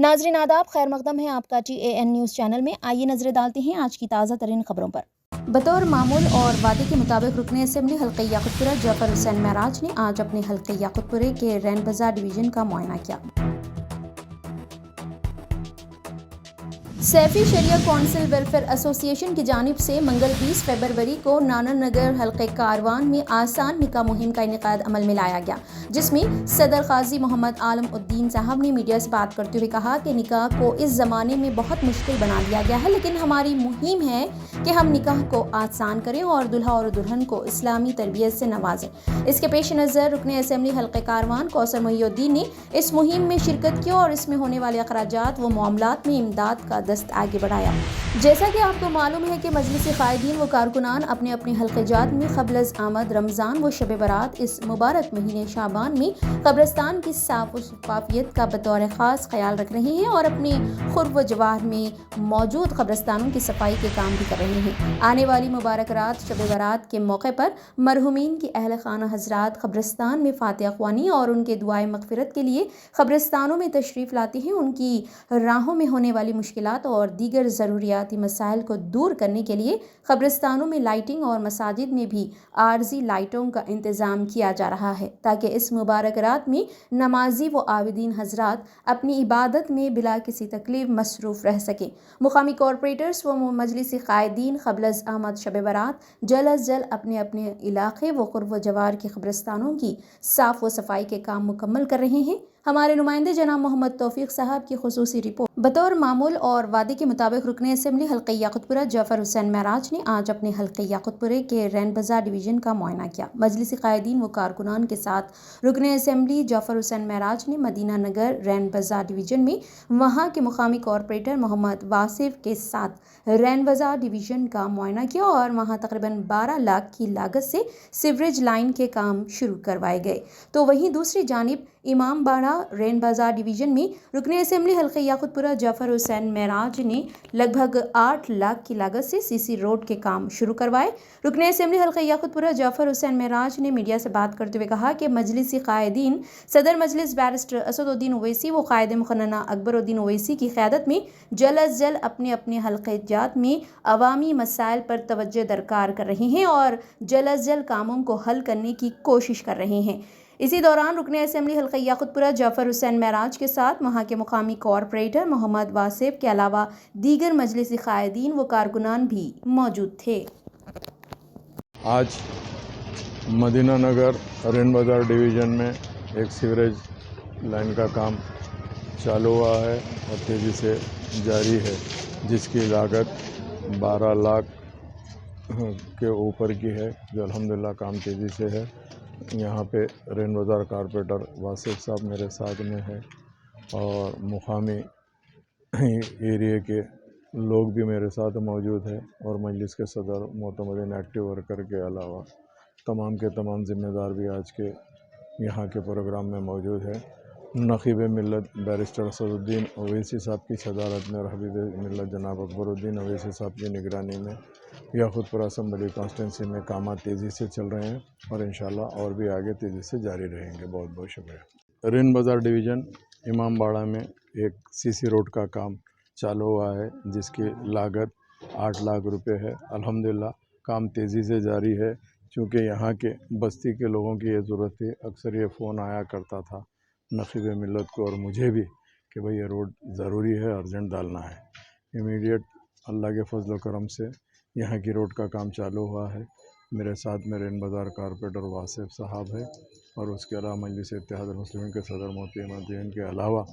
नाज़रीन आदाब, खैर मकदम है आपका TAN न्यूज़ चैनल में। आइए नजरें डालते हैं आज की ताज़ा तरीन खबरों पर। बतौर मामूल और वादे के मुताबिक रुकने असेंबली हल्के याकुतपुरा जफर हुसैन महराज ने आज अपने हल्के याकुतपुरे के रैन बाजार डिवीज़न का मुआयना किया। सैफी शरिया कौंसिल वेलफेयर एसोसिएशन की जानिब से मंगल 20 फरवरी को नाना नगर हल्के कारवान में आसान निकाह मुहिम का इनेकाद अमल में लाया गया, जिसमें सदर काजी मोहम्मद आलम उद्दीन साहब ने मीडिया से बात करते हुए कहा कि निकाह को इस ज़माने में बहुत मुश्किल बना दिया गया है, लेकिन हमारी मुहिम है कि हम निकाह को आसान करें और दुल्हा और दुल्हन को इस्लामी तरबियत से नवाजें। इसके पेश नज़र रुकने असेंबली हल्के कारवान कौसर मोहिउद्दीन ने इस मुहिम में शिरकत की और इसमें होने वाले अखराजात व मामलात में इमदाद का दस्त आगे बढ़ाया। जैसा कि आपको मालूम है कि मजलिस कायदीन व कारकुनान अपने अपने हल्क़जात में क़ब्ल आमद रमज़ान व शब बरात इस मुबारक महीने शाबान में कब्रिस्तान की साफ व शफाफियत का बतौर ख़ास ख्याल रख रहे हैं और अपने खुर्ब व जवार में मौजूद कब्रिस्तानों की सफाई के काम भी कर रहे हैं। आने वाली मुबारक रात शब बरात के मौके पर मरहुमीन की अहल खाना हजरात कब्रिस्तान में फातिहा ख्वानी और उनके दुआए मग़फ़िरत के लिए कब्रिस्तानों में तशरीफ़ लाते हैं। उनकी राहों में होने वाली मुश्किलात और दीगर ज़रूरियाती मसाइल को दूर करने के लिए कब्रिस्तानों में लाइटिंग और मसाजिद में भी आर्जी लाइटों का इंतज़ाम किया जा रहा है, ताकि इस मुबारक रात में नमाजी व आबिदीन हजरात अपनी इबादत में बिला किसी तकलीफ मसरूफ़ रह सकें। मुकामी कॉरपोरेटर्स व मजलिस कायदीन क़ब्ल आमद शब बरात जल्द अज़ जल्द अपने अपने इलाके व क़ुर्ब व जवार के कब्रिस्तानों की साफ़ व सफाई के काम मुकम्मल कर रहे हैं। हमारे नुमाइंदे जनाब मोहम्मद तौफीक साहब की खुसूसी रिपोर्ट। बतौर मामूल और वादे के मुताबिक रुकने असेंबली हल्के याकुतपुरा जफर हुसैन महराज ने आज अपने हल्के याकुतपुरे के रैन बाजार डिवीज़न का मुआयना किया। मजलिस कायदीन व कारकुनान के साथ रुकने असेंबली जफर हुसैन महराज ने मदीना नगर रैन बाजार डिवीज़न में वहाँ के मुकामी कॉरपोरेटर मोहम्मद वासिफ के साथ रैन बाजार डिवीज़न का मुआयना किया और वहाँ तकरीबन 12 लाख की लागत से सीवरेज लाइन के काम शुरू करवाए गए। तो वहीं दूसरी जानिब इमाम बाड़ा रैन बाजार डिवीज़न में रुकने असेंबली हल्के याकुतपुरा जफर हुसैन महराज ने लगभग 8 लाख की लागत से सीसी रोड के काम शुरू करवाए। रुकने असेंबली हल्के याकुतपुरा जफर हुसैन महराज ने मीडिया से बात करते हुए कहा कि मजलिस कायदीन सदर मजलिस बैरिस्टर असदुद्दीन ओवैसी व कायद मुखन्ना अकबरुद्दीन ओवैसी की क़यादत में जल्द अज़ जल्द अपने अपने हल्क़जात में अवामी मसाइल पर तवज्जो दरकार कर रहे हैं और जल्द अज़ जल्द कामों को हल करने की कोशिश कर रहे हैं। इसी दौरान रुकने असेंबली हल्के याकुतपुरा जफर हुसैन महराज के साथ वहाँ के मुकामी कॉरपोरेटर मोहम्मद वासिफ के अलावा दीगर मजलिस कायदीन व कारकुनान भी मौजूद थे। आज मदीना नगर रैन बाजार डिवीज़न में एक सीवरेज लाइन का काम चालू हुआ है और तेज़ी से जारी है, जिसकी लागत 12 लाख के ऊपर की है, जो अल्हम्दुलिल्लाह काम तेज़ी से है। यहाँ पे रैन बाजार कारपोरेटर वासिफ साहब मेरे साथ में है और मुकामी एरिया के लोग भी मेरे साथ मौजूद है और मजलिस के सदर मोतमदीन एक्टिव वर्कर के अलावा तमाम के तमाम ज़िम्मेदार भी आज के यहाँ के प्रोग्राम में मौजूद है। नक़ीब मिल्लत बैरिस्टर असदुद्दीन ओवैसी साहब की सदारत में और हबीब मिल्लत जनाब अकबरुद्दीन ओवैसी साहब की निगरानी में याकुतपुरा असम्बली कॉन्स्टिट्यूंसी में काम तेज़ी से चल रहे हैं और इंशाल्लाह और भी आगे तेज़ी से जारी रहेंगे। बहुत बहुत शुक्रिया। रैन बाजार डिवीज़न इमाम बाड़ा में एक सीसी रोड का काम चालू हुआ है, जिसकी लागत 8 लाख रुपए है। अल्हम्दुलिल्लाह काम तेज़ी से जारी है, चूँकि यहाँ के बस्ती के लोगों की ये ज़रूरत थी। अक्सर ये फ़ोन आया करता था नक़ीब मिल्लत को और मुझे भी कि भाई ये रोड ज़रूरी है, अर्जेंट डालना है। इमीडिएट अल्लाह के फजल व करम से यहाँ की रोड का काम चालू हुआ है। मेरे साथ में रैन बाजार कारपोरेटर वासिफ साहब है और उसके अलावा मजलिस इत्तेहाद मुस्लिमीन के सदर मोहतमदीन के अलावा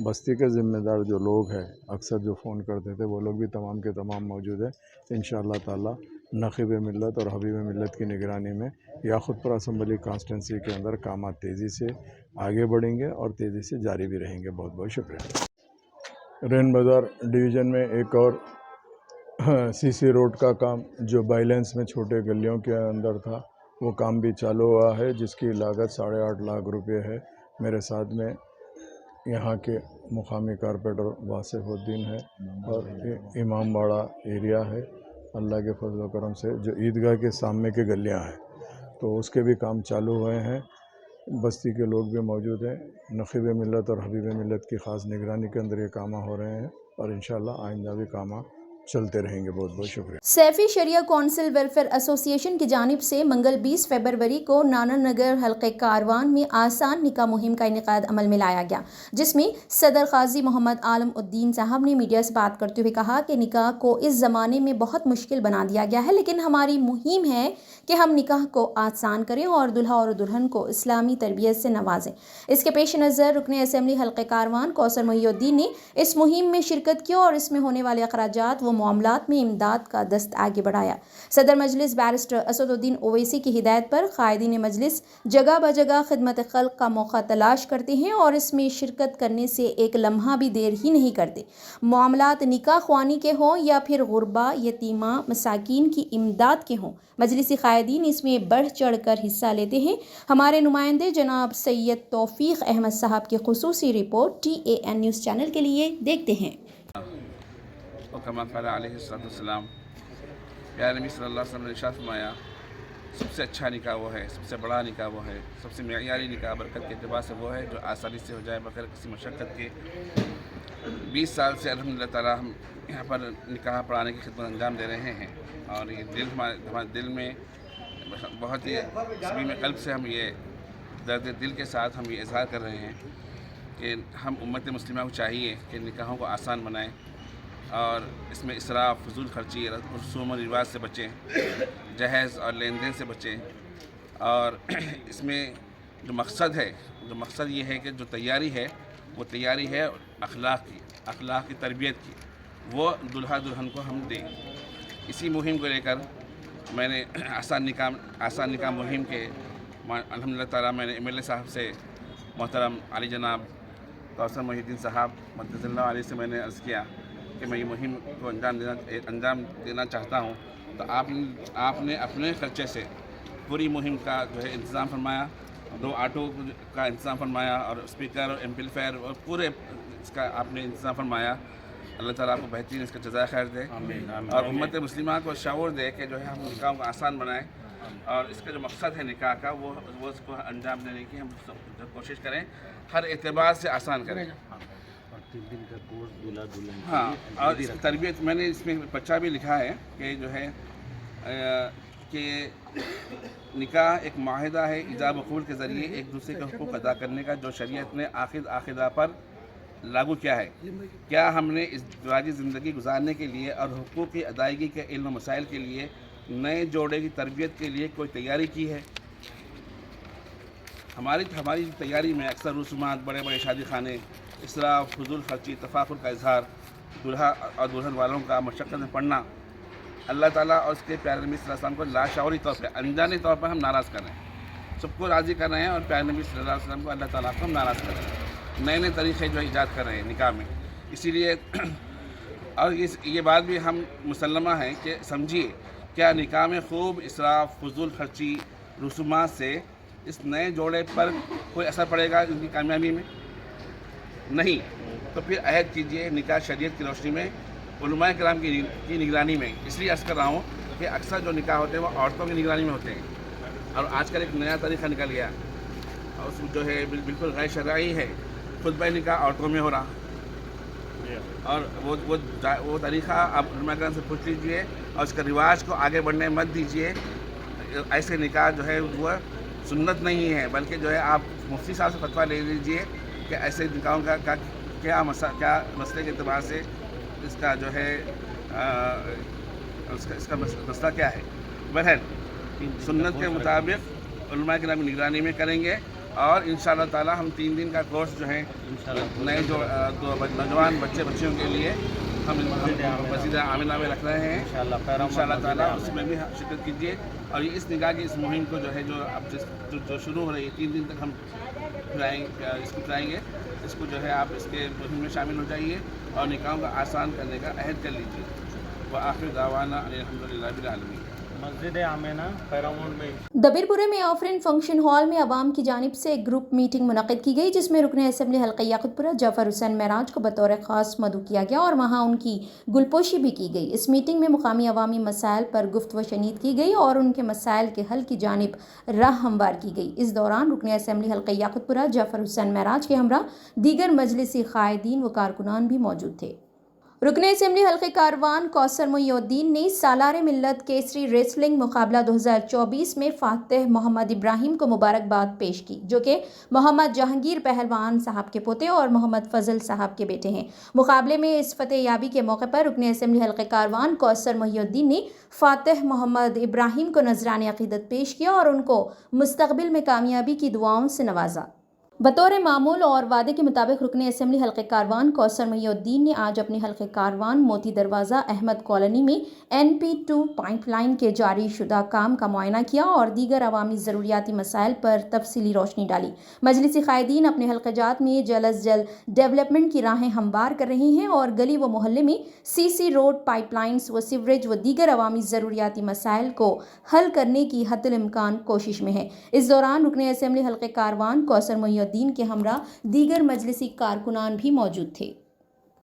बस्ती के ज़िम्मेदार जो लोग हैं, अक्सर जो फ़ोन करते थे, वो लोग भी तमाम के तमाम मौजूद है। इंशाअल्लाह ताला नक़ीब मिल्लत और हबीब मिल्लत की निगरानी में याकुतपुरा असम्बली कॉन्स्टिट्यूंसी के अंदर काम तेज़ी से आगे बढ़ेंगे और तेज़ी से जारी भी रहेंगे। बहुत बहुत शुक्रिया। रैन बाजार डिवीज़न में एक और सीसी रोड का काम जो बाइलेंस में छोटे गलियों के अंदर था, वो काम भी चालू हुआ है, जिसकी लागत 8.5 लाख रुपये है। मेरे साथ में यहाँ के मुकामी कारपोरेटर वासिफुद्दीन है और इमाम बाड़ा एरिया है। अल्लाह के फजल व करम से जो ईदगाह के सामने के गलियाँ हैं, तो उसके भी काम चालू हुए हैं। بستی کے لوگ بھی موجود ہیں. نقیب ملت اور حبیب ملت کی خاص نگرانی کے اندر یہ کام ہو رہے ہیں اور انشاءاللہ آئندہ بھی کام چلتے رہیں گے. بہت بہت شکریہ. سیفی شریعہ کونسل ویلفیئر ایسوسی ایشن کی جانب سے منگل 20 فروری کو نانا نگر حلقہ کاروان میں آسان نکاح مہم کا انعقاد عمل میں لایا گیا، جس میں صدر قاضی محمد عالم الدین صاحب نے میڈیا سے بات کرتے ہوئے کہا کہ نکاح کو اس زمانے میں بہت مشکل بنا دیا گیا ہے، لیکن ہماری مہم ہے کہ ہم نکاح کو آسان کریں اور دلہا اور دلہن کو اسلامی تربیت سے نوازیں. اس کے پیش نظر رکن اسمبلی حلقہ کاروان کوثر محی الدین نے اس مہم میں شرکت کی اور اس میں ہونے والے اخراجات و معاملات میں امداد کا دست آگے بڑھایا. صدر مجلس بیرسٹر اسد الدین اویسی کی ہدایت پر قائدین مجلس جگہ بجگہ خدمت خلق کا موقع تلاش کرتے ہیں اور اس میں شرکت کرنے سے ایک لمحہ بھی دیر ہی نہیں کرتے. معاملات نکاح خوانی کے ہوں یا پھر غربا، یتیمہ، مساکین کی امداد کے ہوں، مجلسی قائدین اس میں بڑھ چڑھ کر حصہ لیتے ہیں. ہمارے نمائندے جناب سید توفیق احمد صاحب کی خصوصی رپورٹ TAN نیوز چینل کے لیے دیکھتے ہیں. وکما قال علیہ السلام، پیارے نبی صلی اللہ علیہ وسلم نے ارشاد فرمایا، سب سے اچھا نکاح وہ ہے، سب سے بڑا نکاح وہ ہے، سب سے معیاری نکاح برکت کے اعتبار سے وہ ہے جو آسانی سے ہو جائے بغیر کسی مشقت کے. 20 سال سے الحمدللہ تعالیٰ ہم یہاں پر نکاح پڑھانے کی خدمت انجام دے رہے ہیں اور یہ ہمارے دل میں بہت ہی صمیم قلب سے ہم یہ درد دل کے ساتھ ہم یہ اظہار کر رہے ہیں کہ ہم امت مسلمہ کو چاہیے کہ نکاحوں کو آسان بنائیں اور اس میں اسراف، فضول خرچی، رسوم و رواج سے بچیں، جہیز اور لین دین سے بچیں. اور اس میں جو مقصد یہ ہے کہ جو تیاری ہے وہ تیاری ہے اخلاق کی تربیت کی، وہ دلہا دلہن کو ہم دیں. اسی مہم کو لے کر میں نے آسان نکاح مہم کے الحمدللہ تعالیٰ میں نے MLA صاحب سے، محترم علی جناب کوثر محی الدین صاحب مدد اللہ علیہ سے میں نے عرض کیا کہ میں یہ مہم کو انجام دینا چاہتا ہوں. تو آپ نے اپنے خرچے سے پوری مہم کا جو ہے انتظام فرمایا، 2 آٹو کا انتظام فرمایا اور اسپیکر اور ایمپلیفائر اور پورے اس کا آپ نے انتظام فرمایا. اللہ تعالیٰ آپ کو بہترین اس کا جزائے خیر دے اور امت مسلمہ کو شعور دے کہ جو ہے ہم نکاحوں کو آسان بنائیں اور اس کا جو مقصد ہے نکاح کا وہ اس کو انجام دینے کی ہم کوشش کریں، ہر اعتبار سے آسان کریں. ہاں، اور اس کی تربیت میں نے اس میں پرچہ بھی لکھا ہے کہ جو ہے کہ نکاح ایک معاہدہ ہے ایجاب و قبول کے ذریعے ایک دوسرے کے حقوق ادا کرنے کا جو شریعت نے آخذہ پر لاگو کیا ہے. کیا ہم نے اس ازدواجی زندگی گزارنے کے لیے اور حقوق کی ادائیگی کے علم و مسائل کے لیے نئے جوڑے کی تربیت کے لیے کوئی تیاری کی ہے؟ ہماری تیاری میں اکثر رسومات، بڑے شادی خانے، اسراف، فضول خرچی، تفاخر کا اظہار، دلہا اور دلہن والوں کا مشقت میں پڑنا، اللہ تعالیٰ اور اس کے پیارے نبی صلی اللہ علیہ وسلم کو لاشعوری طور پہ، انجانی طور پر ہم ناراض کر رہے ہیں. سب کو راضی کر رہے ہیں اور پیارے نبی صلی اللہ علیہ وسلم کو، اللہ تعالیٰ کو ہم ناراض کر رہے ہیں. نئے طریقے جو ایجاد کر رہے ہیں نکاح میں. اسی لیے اور یہ بات بھی ہم مسلمہ ہیں کہ سمجھیے، کیا نکاح میں خوب اسراف، فضول خرچی، رسومات سے اس نئے جوڑے پر کوئی اثر پڑے گا ان کی کامیابی میں؟ نہیں. تو پھر عہد کیجئے نکاح شریعت کی روشنی میں، علماء کرام کی نگرانی میں. اس لیے عرض کر رہا ہوں کہ اکثر جو نکاح ہوتے ہیں وہ عورتوں کی نگرانی میں ہوتے ہیں اور آج کل ایک نیا طریقہ نکل گیا اور اس جو ہے بالکل غیر شرعی ہے، خطبہ نکاح عورتوں میں ہو رہا. اور وہ طریقہ آپ علماء کرام سے پوچھ لیجئے اور اس کا رواج کو آگے بڑھنے مت دیجئے. ایسے نکاح جو ہے وہ سنت نہیں ہے، بلکہ جو ہے آپ مفتی صاحب سے فتویٰ لے لیجئے کہ ایسے نکاحوں کا کیا مسئلے کے اعتبار سے اس کا جو ہے اس کا مسئلہ کیا ہے. بہرحال سنت کے مطابق علماء کرام کی نگرانی میں کریں گے اور انشاءاللہ تعالی ہم 3 دن کا کورس جو ہے نئے جو نوجوان بچیوں کے لیے ہم مسجد آمنہ میں رکھ رہے ہیں. انشاءاللہ تعالی اس میں بھی شرکت کیجیے اور اس نکاح کی اس مہم کو جو ہے جو اب جو شروع ہو رہی ہے 3 دن تک ہم اس کو چلائیں گے. اس کو جو ہے آپ اس کے مہم میں شامل ہو جائیے اور نکاحوں کا آسان کرنے کا عہد کر لیجیے. وآخر دعوانا الحمدللہ رب العالمین. मस्जिद आमेना पैरामाउंट में दबीरपुरे में ऑफरिन फंक्शन हॉल में आवाम की जानिब से एक ग्रुप मीटिंग मुनक़िद की गई, जिसमें रुकन असम्बली हल्का याकुतपुरा जफर हुसैन महराज को बतौर ख़ास मदऊ किया गया और वहाँ उनकी गुलपोशी भी की गई। इस मीटिंग में मुकामी अवामी मसाइल पर गुफ्तगू शनीद की गई और उनके मसाइल के हल की जानिब राह हमवार की गई। इस दौरान रुकन असम्बली हल्का याकुतपुरा जफर हुसैन महराज के हमरा दीगर मजलिसी कायदीन व कारकुनान भी मौजूद थे। रुकन असम्बली हल्के कारवान कौसर मोहिउद्दीन ने सालार मिल्लत केसरी रेसलिंग मुकाबला 2024 में फातिह मोहम्मद इब्राहिम को मुबारकबाद पेश की, जो कि मोहम्मद जहांगीर पहलवान साहब के पोते और मोहम्मद फजल साहब के बेटे हैं। मुकाबले में इस फतेह याबी के मौके पर रुकन असम्बली हल्के कारवान कौसर मोहिउद्दीन ने फातिह मोहम्मद इब्राहिम को नजराने अकीदत पेश किया और उनको मुस्तकबिल में कामयाबी की दुआओं से नवाजा। बतौर मामूल और वादे के मुताबिक रुकन असम्बली हल्के कारवान कौसर मोहिउद्दीन ने आज अपने हल्के कारवान मोती दरवाज़ा अहमद कॉलोनी में NP2 पाइपलाइन के जारी शुदा काम का मुआयना किया और दीगर अवामी ज़रूरियाती मसाइल पर तफसीली रोशनी डाली। मजलिसी कायदीन अपने हल्के जात में जल्द अज जल्द डेवलपमेंट की राहें हमवार कर रही हैं और गली व मोहल्ले में CC रोड, पाइपलाइंस व सीवरेज व दीगर अवामी ज़रूरियाती मसाइल को हल करने की हद्दुल इम्कान कोशिश में है। इस दौरान रुकन असम्बली हल्के कारवान कौसर मोहिउद्दीन के हमरा दीगर मजलिसी कारकुनान भी मौजूद थे।